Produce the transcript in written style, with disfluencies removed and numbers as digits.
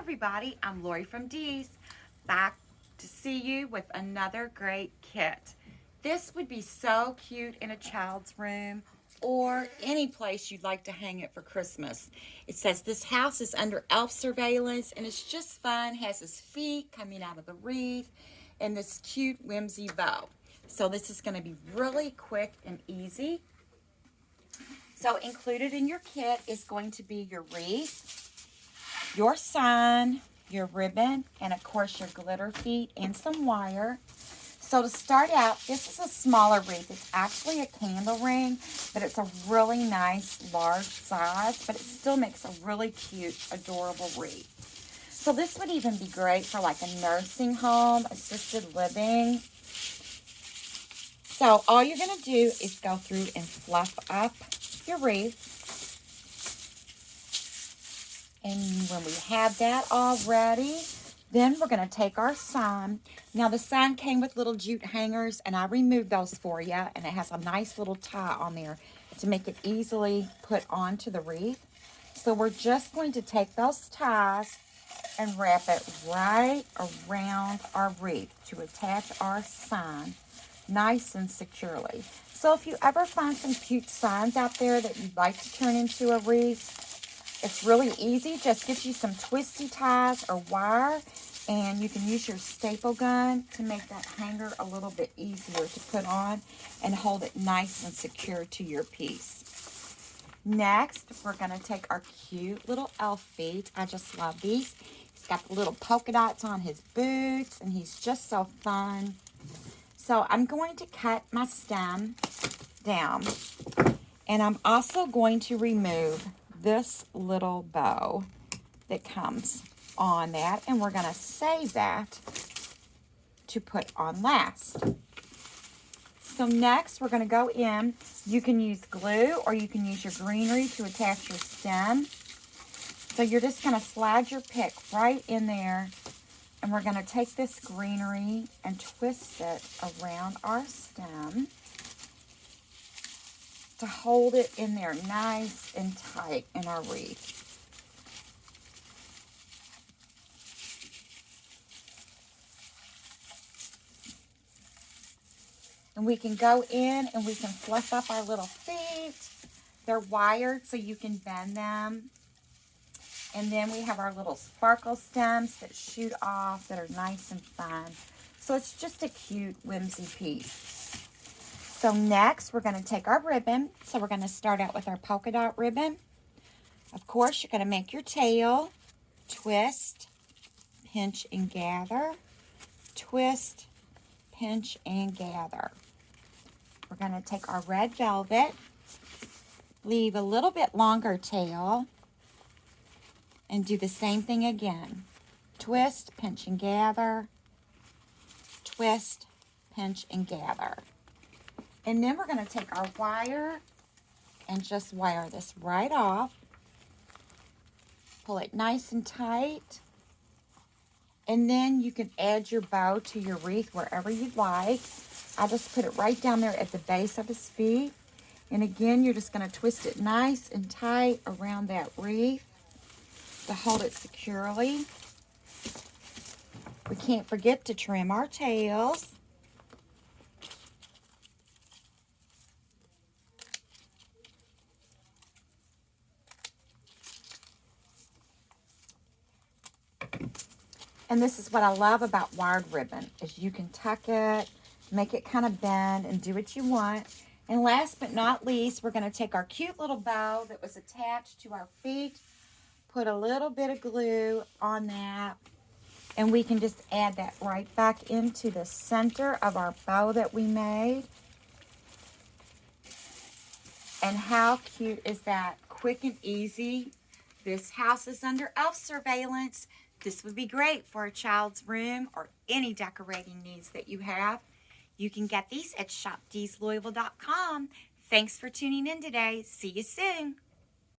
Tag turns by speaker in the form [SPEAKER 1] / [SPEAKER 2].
[SPEAKER 1] everybody, I'm Lorie from Dee's, back to see you with another great kit. This would be so cute in a child's room or any place you'd like to hang it for Christmas. It says this house is under elf surveillance and it's just fun, has his feet coming out of the wreath and this cute whimsy bow. So this is going to be really quick and easy. So included in your kit is going to be your wreath, your sign, your ribbon, and of course your glitter feet and some wire. So to start out, this is a smaller wreath. It's actually a candle ring, but it's a really nice large size, but it still makes a really cute, adorable wreath. So this would even be great for like a nursing home, assisted living. So all you're going to do is go through and fluff up your wreath. And when we have that all ready, then we're going to take our sign. Now the sign came with little jute hangers, and I removed those for you, and it has a nice little tie on there to make it easily put onto the wreath. So we're just going to take those ties and wrap it right around our wreath to attach our sign nice and securely. So if you ever find some cute signs out there that you'd like to turn into a wreath, it's really easy. Just get you some twisty ties or wire, and you can use your staple gun to make that hanger a little bit easier to put on and hold it nice and secure to your piece. Next, we're going to take our cute little elf feet. I just love these. He's got the little polka dots on his boots, and he's just so fun. So I'm going to cut my stem down, and I'm also going to remove this little bow that comes on that, and we're going to save that to put on last. So next we're going to go in. You can use glue or you can use your greenery to attach your stem. So you're just going to slide your pick right in there, and we're going to take this greenery and twist it around our stem to hold it in there nice and tight in our wreath. And we can go in and we can fluff up our little feet. They're wired so you can bend them. And then we have our little sparkle stems that shoot off that are nice and fun. So it's just a cute whimsy piece. So next, we're going to take our ribbon. So we're going to start out with our polka dot ribbon. Of course, you're going to make your tail, twist, pinch, and gather. Twist, pinch, and gather. We're going to take our red velvet, leave a little bit longer tail, and do the same thing again. Twist, pinch, and gather. Twist, pinch, and gather. And then we're going to take our wire and just wire this right off. Pull it nice and tight. And then you can add your bow to your wreath wherever you'd like. I just put it right down there at the base of his feet. And again, you're just going to twist it nice and tight around that wreath to hold it securely. We can't forget to trim our tails. And this is what I love about wired ribbon, is you can tuck it, make it kind of bend, and do what you want. And last but not least, we're going to take our cute little bow that was attached to our feet, put a little bit of glue on that, and we can just add that right back into the center of our bow that we made. And how cute is that? Quick and easy. This house is under elf surveillance. This would be great for a child's room or any decorating needs that you have. You can get these at shopdeeslouisville.com. Thanks for tuning in today. See you soon.